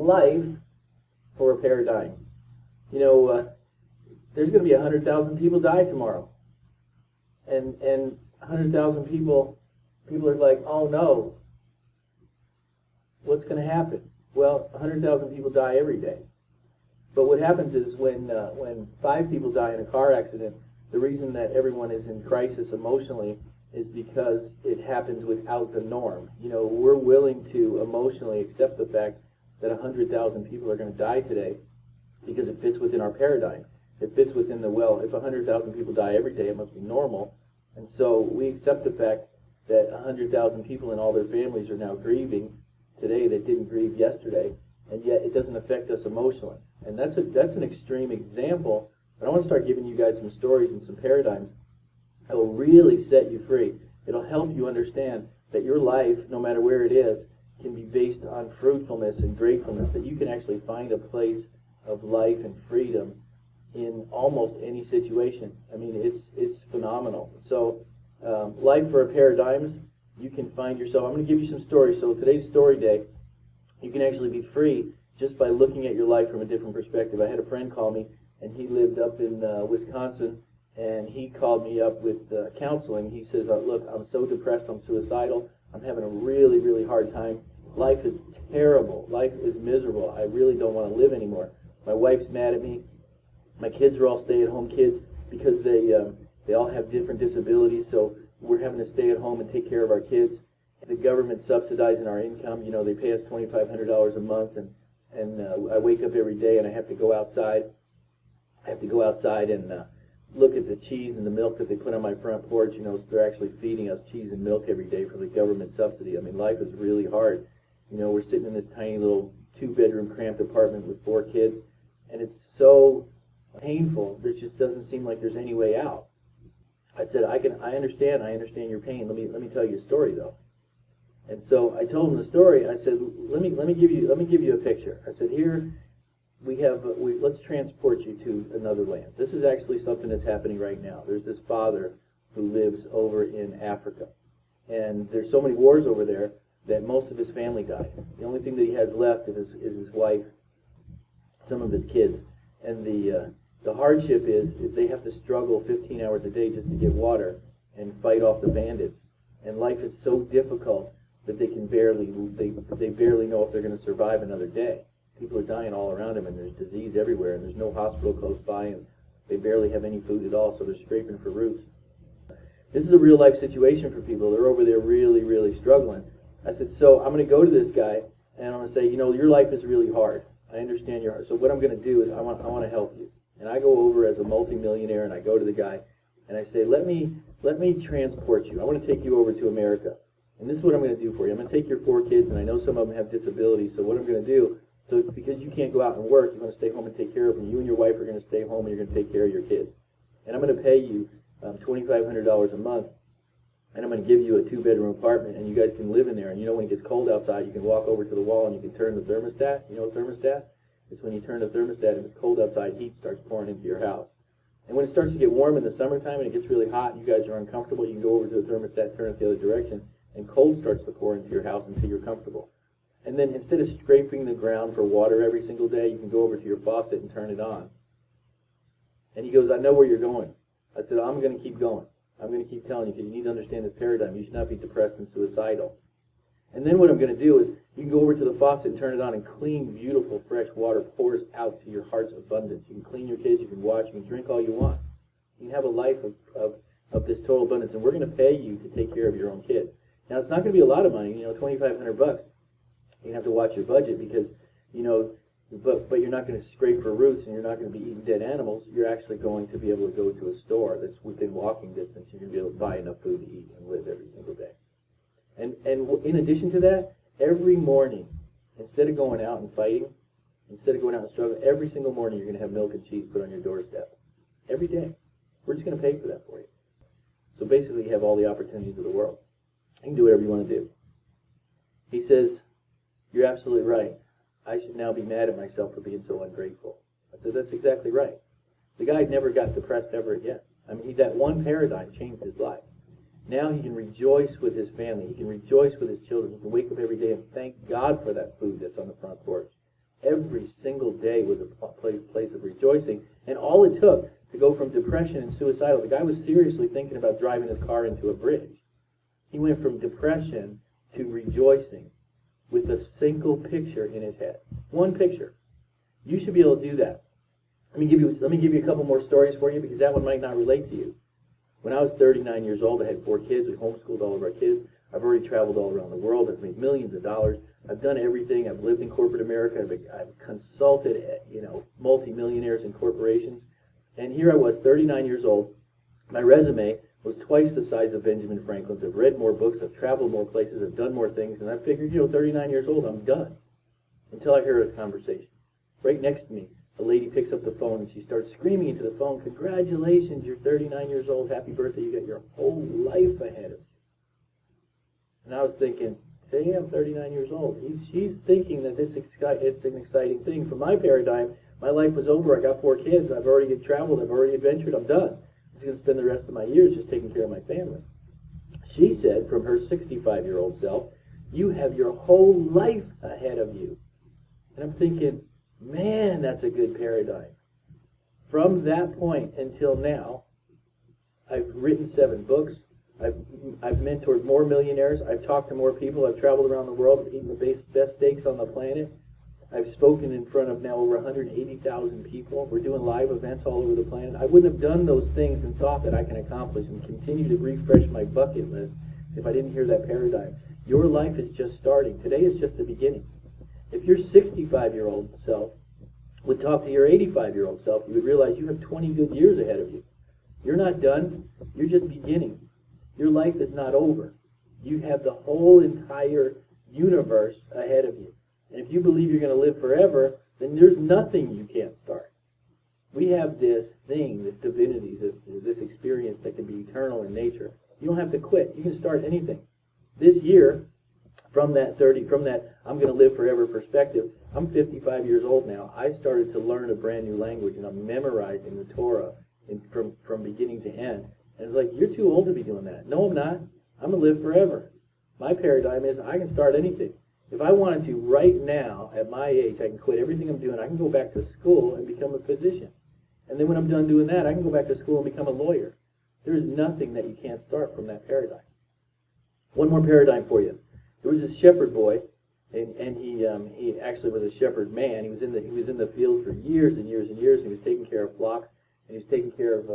life for a paradigm. You know, there's going to be 100,000 people die tomorrow. And 100,000 people are like, oh no, what's going to happen? Well, 100,000 people die every day. But what happens is when 5 people die in a car accident, the reason that everyone is in crisis emotionally is because it happens without the norm. You know, we're willing to emotionally accept the fact that 100,000 people are going to die today because it fits within our paradigm. It fits within the, well, if 100,000 people die every day, it must be normal. And so we accept the fact that 100,000 people and all their families are now grieving today that didn't grieve yesterday, and yet it doesn't affect us emotionally. And that's an extreme example, but I want to start giving you guys some stories and some paradigms that will really set you free. It'll help you understand that your life, no matter where it is, can be based on fruitfulness and gratefulness, that you can actually find a place of life and freedom in almost any situation. I mean, it's phenomenal. So, life for a paradigms, you can find yourself. I'm going to give you some stories. So today's story day, you can actually be free just by looking at your life from a different perspective. I had a friend call me, and he lived up in Wisconsin, and he called me up with counseling. He says, look, I'm so depressed, I'm suicidal, I'm having a really, really hard time. Life is terrible. Life is miserable. I really don't want to live anymore. My wife's mad at me. My kids are all stay-at-home kids because they all have different disabilities, so we're having to stay at home and take care of our kids. The government's subsidizing our income. You know, they pay us $2,500 a month, and I wake up every day and I have to go outside. I have to go outside and look at the cheese and the milk that they put on my front porch. You know, they're actually feeding us cheese and milk every day for the government subsidy. I mean, life is really hard. You know, we're sitting in this tiny little 2-bedroom cramped apartment with 4 kids, and it's so painful. There just doesn't seem like there's any way out. I said, I understand your pain. Let me tell you a story though. And so I told him the story. I said, let me give you a picture. I said, here let's transport you to another land. This is actually something that's happening right now. There's this father who lives over in Africa, and there's so many wars over there that most of his family died. The only thing that he has left is his wife, some of his kids, and the hardship is they have to struggle 15 hours a day just to get water and fight off the bandits. And life is so difficult that they barely know if they're going to survive another day. People are dying all around them, and there's disease everywhere, and there's no hospital close by, and they barely have any food at all, so they're scraping for roots. This is a real life situation for people. They're over there really, really struggling. I said, so I'm going to go to this guy, and I'm going to say, you know, your life is really hard. I understand your heart. So what I'm going to do is I want to help you. And I go over as a multimillionaire, and I go to the guy, and I say, let me transport you. I want to take you over to America. And this is what I'm going to do for you. I'm going to take your 4 kids, and I know some of them have disabilities, so what I'm going to do, so because you can't go out and work, you're going to stay home and take care of them. You and your wife are going to stay home, and you're going to take care of your kids. And I'm going to pay you $2,500 a month, and I'm going to give you a 2-bedroom apartment, and you guys can live in there. And you know, when it gets cold outside, you can walk over to the wall, and you can turn the thermostat. You know a thermostat? It's when you turn the thermostat and it's cold outside, heat starts pouring into your house. And when it starts to get warm in the summertime and it gets really hot and you guys are uncomfortable, you can go over to the thermostat, turn it the other direction, and cold starts to pour into your house until you're comfortable. And then instead of scraping the ground for water every single day, you can go over to your faucet and turn it on. And he goes, I know where you're going. I said, I'm going to keep going. I'm going to keep telling you because you need to understand this paradigm. You should not be depressed and suicidal. And then what I'm going to do is you can go over to the faucet and turn it on, and clean, beautiful, fresh water pours out to your heart's abundance. You can clean your kids, you can watch, you can drink all you want. You can have a life of this total abundance, and we're going to pay you to take care of your own kids. Now, it's not going to be a lot of money, you know, $2,500. You have to watch your budget because, you know, but you're not going to scrape for roots, and you're not going to be eating dead animals. You're actually going to be able to go to a store that's within walking distance. You're going to be able to buy enough food to eat and live every single day. And in addition to that, every morning, instead of going out and fighting, instead of going out and struggling, every single morning you're going to have milk and cheese put on your doorstep. Every day. We're just going to pay for that for you. So basically you have all the opportunities of the world. You can do whatever you want to do. He says, you're absolutely right. I should now be mad at myself for being so ungrateful. I said, that's exactly right. The guy never got depressed ever again. I mean, that one paradigm changed his life. Now he can rejoice with his family. He can rejoice with his children. He can wake up every day and thank God for that food that's on the front porch. Every single day was a place of rejoicing. And all it took to go from depression and suicidal, the guy was seriously thinking about driving his car into a bridge. He went from depression to rejoicing with a single picture in his head. One picture. You should be able to do that. Let me give you a couple more stories for you, because that one might not relate to you. When I was 39 years old, I had 4 kids. We homeschooled all of our kids. I've already traveled all around the world. I've made millions of dollars. I've done everything. I've lived in corporate America. I've consulted, multimillionaires and corporations. And here I was, 39 years old. My resume was twice the size of Benjamin Franklin's. I've read more books. I've traveled more places. I've done more things. And I figured, 39 years old, I'm done. Until I hear a conversation. Right next to me, a lady picks up the phone and she starts screaming into the phone, "Congratulations, you're 39 years old. Happy birthday. You got your whole life ahead of you." And I was thinking, hey, I'm 39 years old. She's thinking that it's an exciting thing. From my paradigm, my life was over. I got 4 kids. I've already traveled. I've already adventured. I'm done. I'm just going to spend the rest of my years just taking care of my family. She said, from her 65-year-old self, "You have your whole life ahead of you." And I'm thinking, man, that's a good paradigm. From that point until now, I've written 7 books. I've mentored more millionaires. I've talked to more people. I've traveled around the world, eaten the best steaks on the planet. I've spoken in front of now over 180,000 people. We're doing live events all over the planet. I wouldn't have done those things and thought that I can accomplish and continue to refresh my bucket list if I didn't hear that paradigm. Your life is just starting. Today is just the beginning. If your 65-year-old self would talk to your 85-year-old self, you would realize you have 20 good years ahead of you. You're not done. You're just beginning. Your life is not over. You have the whole entire universe ahead of you. And if you believe you're going to live forever, then there's nothing you can't start. We have this thing, this divinity, this experience that can be eternal in nature. You don't have to quit. You can start anything. This year, from that I'm going to live forever perspective, I'm 55 years old now. I started to learn a brand new language, and I'm memorizing the Torah from beginning to end. And it's like, you're too old to be doing that. No, I'm not. I'm going to live forever. My paradigm is I can start anything. If I wanted to right now, at my age, I can quit everything I'm doing. I can go back to school and become a physician. And then when I'm done doing that, I can go back to school and become a lawyer. There is nothing that you can't start from that paradigm. One more paradigm for you. There was this shepherd boy, and he actually was a shepherd man. He was in the field for years and years and years, and he was taking care of flocks, and he was taking care of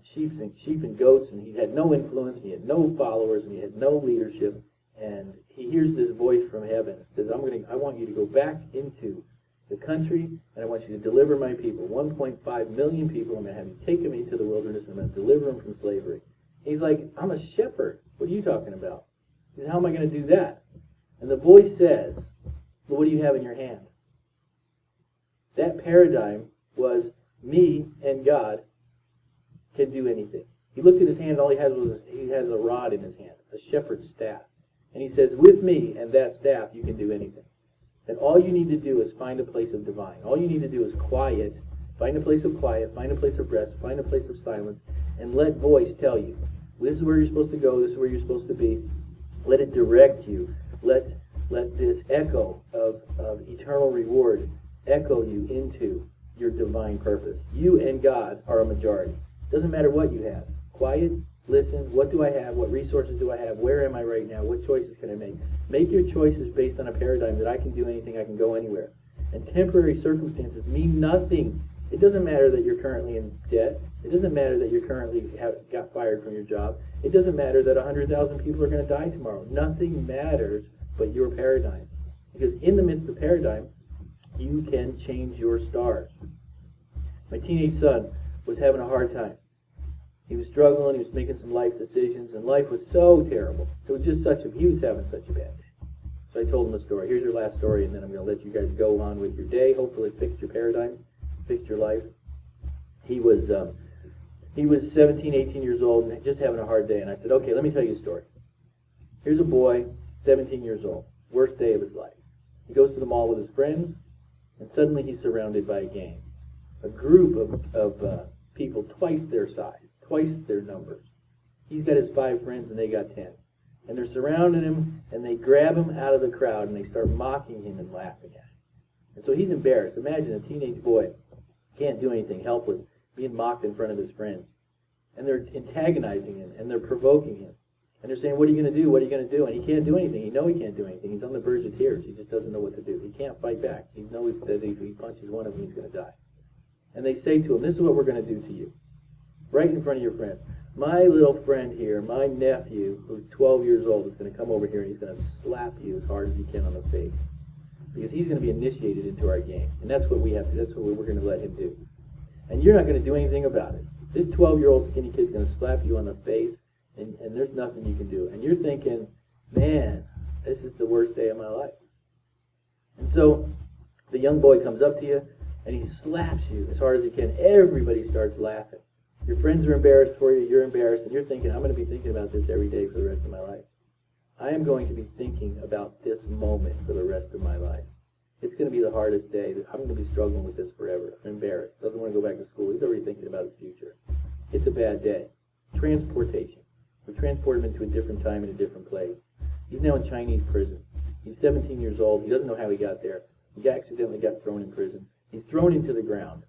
sheep and goats, and he had no influence, and he had no followers, and he had no leadership. And he hears this voice from heaven. It says, I want you to go back into the country, and I want you to deliver my people, 1.5 million people. I'm going to have you take them into the wilderness, and I'm going to deliver them from slavery. And he's like, I'm a shepherd. What are you talking about? He says, how am I going to do that? And the voice says, well, what do you have in your hand? That paradigm was me and God can do anything. He looked at his hand, all he has a rod in his hand, a shepherd's staff. And he says, with me and that staff, you can do anything. And all you need to do is find a place of divine. All you need to do is quiet, find a place of quiet, find a place of rest, find a place of silence, and let voice tell you, this is where you're supposed to go, this is where you're supposed to be. Let it direct you. Let this echo of eternal reward echo you into your divine purpose. You and God are a majority. Doesn't matter what you have. Quiet, listen, what do I have? What resources do I have? Where am I right now? What choices can I make? Make your choices based on a paradigm that I can do anything, I can go anywhere. And temporary circumstances mean nothing. It doesn't matter that you're currently in debt. It doesn't matter that you currently got fired from your job. It doesn't matter that 100,000 people are going to die tomorrow. Nothing matters but your paradigm. Because in the midst of paradigm, you can change your stars. My teenage son was having a hard time. He was struggling, he was making some life decisions, and life was so terrible. It was just he was having such a bad day. So I told him the story. Here's your last story, and then I'm going to let you guys go on with your day. Hopefully it fixed your paradigms, fixed your life. He was 17, 18 years old, and just having a hard day. And I said, okay, let me tell you a story. Here's a boy, 17 years old, worst day of his life. He goes to the mall with his friends, and suddenly he's surrounded by a gang. A group of people twice their size, twice their numbers. He's got his 5 friends, and they got 10. And they're surrounding him, and they grab him out of the crowd, and they start mocking him and laughing at him. And So he's embarrassed. Imagine a teenage boy, can't do anything, helpless, being mocked in front of his friends. And they're antagonizing him, and they're provoking him. And they're saying, what are you going to do? What are you going to do? And he can't do anything. He knows he can't do anything. He's on the verge of tears. He just doesn't know what to do. He can't fight back. He knows that if he punches one of them, he's going to die. And they say to him, this is what we're going to do to you. Right in front of your friends. My little friend here, my nephew, who's 12 years old, is going to come over here and he's going to slap you as hard as he can on the face. Because he's going to be initiated into our game. And that's what we have to, that's what we're going to let him do. And you're not going to do anything about it. This 12-year-old skinny kid's going to slap you on the face, and there's nothing you can do. And you're thinking, man, this is the worst day of my life. And so the young boy comes up to you, and he slaps you as hard as he can. Everybody starts laughing. Your friends are embarrassed for you, you're embarrassed, and you're thinking, I'm going to be thinking about this every day for the rest of my life. I am going to be thinking about this moment for the rest of my life. It's going to be the hardest day. I'm going to be struggling with this forever. I'm embarrassed. Doesn't want to go back to school. He's already thinking about his future. It's a bad day. Transportation. We transport him into a different time and a different place. He's now in Chinese prison. He's 17 years old. He doesn't know how he got there. He accidentally got thrown in prison. He's thrown into the ground.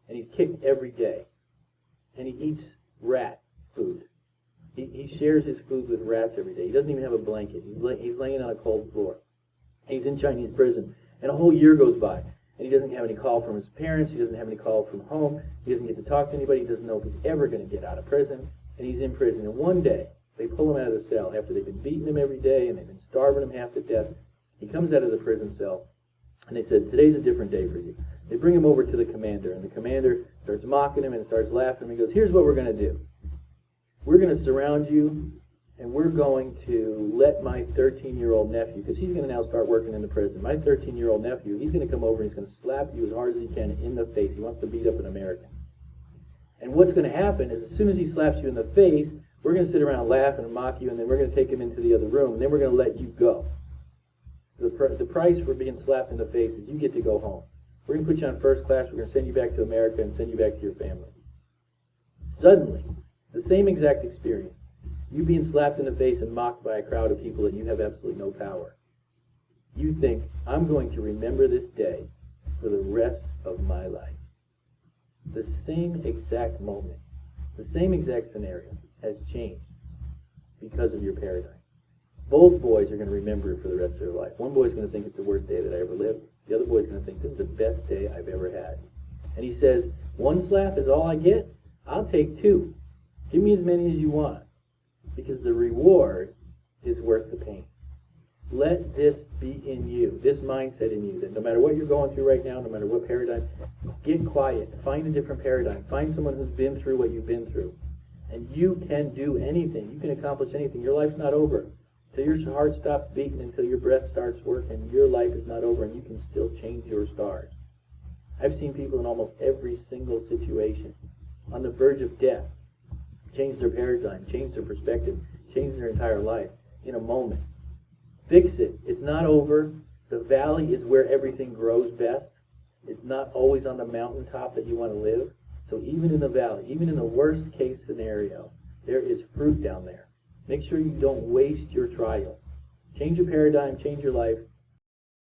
And he's kicked every day. And he eats rat food. He shares his food with rats every day. He doesn't even have a blanket. He's laying on a cold floor. He's in Chinese prison. And a whole year goes by, and he doesn't have any call from his parents, he doesn't have any call from home, he doesn't get to talk to anybody, he doesn't know if he's ever going to get out of prison, and he's in prison. And one day, they pull him out of the cell after they've been beating him every day, and they've been starving him half to death. He comes out of the prison cell, and they said, today's a different day for you. They bring him over to the commander, and the commander starts mocking him and starts laughing, and he goes, here's what we're going to do. We're going to surround you, and we're going to let my 13-year-old nephew, because he's going to now start working in the prison, my 13-year-old nephew, he's going to come over and he's going to slap you as hard as he can in the face. He wants to beat up an American. And what's going to happen is as soon as he slaps you in the face, we're going to sit around laughing and mock you, and then we're going to take him into the other room, and then we're going to let you go. The price for being slapped in the face is you get to go home. We're going to put you on first class, we're going to send you back to America and send you back to your family. Suddenly, the same exact experience. You being slapped in the face and mocked by a crowd of people and you have absolutely no power. You think, I'm going to remember this day for the rest of my life. The same exact moment, the same exact scenario has changed because of your paradigm. Both boys are going to remember it for the rest of their life. One boy's going to think it's the worst day that I ever lived. The other boy's going to think this is the best day I've ever had. And he says, one slap is all I get? I'll take two. Give me as many as you want. Because the reward is worth the pain. Let this be in you, this mindset in you, that no matter what you're going through right now, no matter what paradigm, get quiet, find a different paradigm, find someone who's been through what you've been through. And you can do anything. You can accomplish anything. Your life's not over. Until your heart stops beating, until your breath starts working, your life is not over, and you can still change your stars. I've seen people in almost every single situation, on the verge of death, change their paradigm, change their perspective, change their entire life in a moment. Fix it. It's not over. The valley is where everything grows best. It's not always on the mountaintop that you want to live. So even in the valley, even in the worst case scenario, there is fruit down there. Make sure you don't waste your trials. Change your paradigm, change your life,